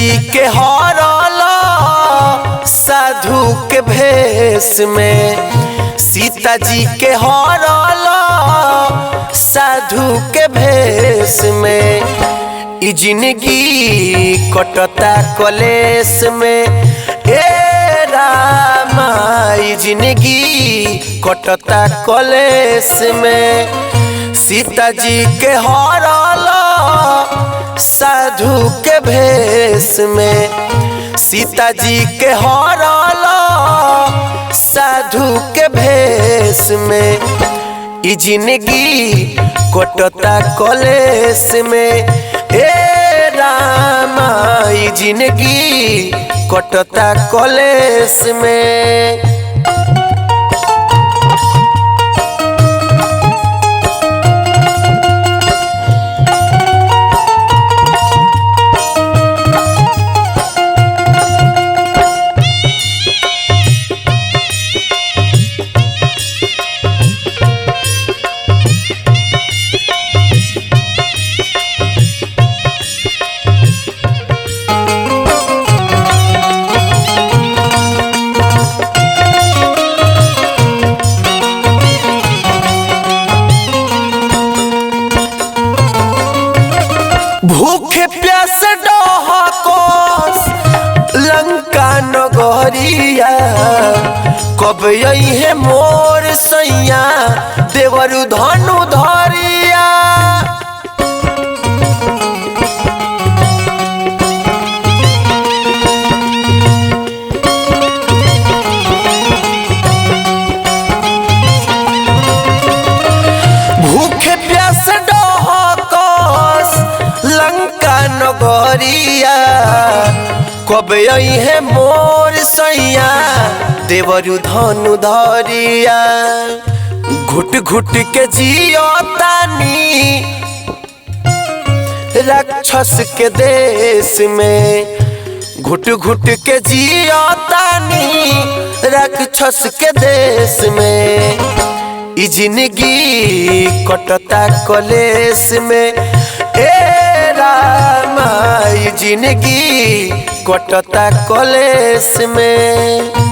जी के हरला साधु के भेष में, सीता जी के हरला साधु के भेष में। ई जिंदगी कटता कलेश में, ए रामा ई जिंदगी कटता कलेश में। सीता जी के हरला साधु के भेष में, सीता जी के हरला साधु के भेष में। ई जिंदगी कटता कलेश में, ए रामा ई जिंदगी कटता कलेश में। भूखे प्यास डहकोस लंका नगरिया, कब यही मोर सैया देवरु धनु धरिया। भूखे प्यास डहकोस लंका नगरिया, कब यही मोर सैया देवरु धनु धरिया। घुट घुट के जियो तानी राक्षस के देश में, घुट घुट के जियो तानी राक्षस के देश में। ई जिंदगी कटता कलेश में, ए रामा ई जिंदगी कटता कलेश में।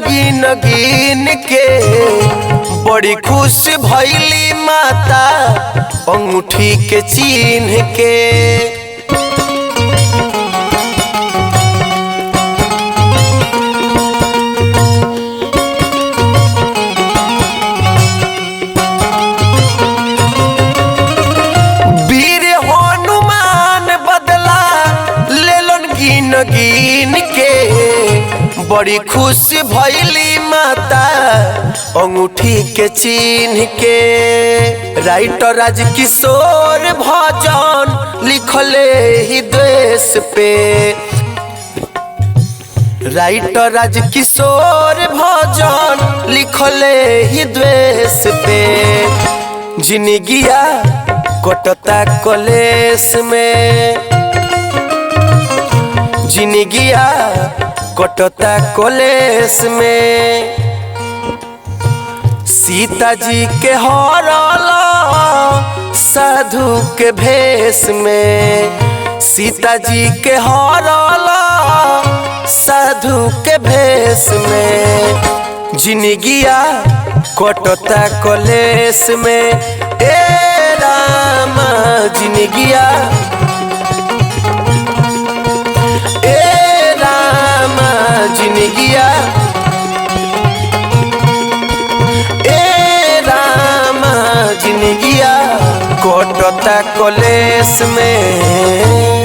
गिन गिन के बड़ी खुश भइली माता अंगूठी के चिन्ह के। वीर हनुमान बदला लेलन गिन गिन के, बड़ी खुश भइली माता अंगूठी के चिन्ह के। राइटर राजकिशोर भजन लिखले ही देश पे, राइटर राजकिशोर भजन लिखले ही देश पे। जिंदगिया कटता कलेश में, जिंदगिया कटता कलेश में। सीता जी के हरला साधु के भेष में, सीता जी के हरला साधु के भेष में। जिंदगिया कटता कलेश में, ए रामा जिंदगिया, ए रामा जिंदगिया, ए रामा जिंदगिया कटता कलेश में।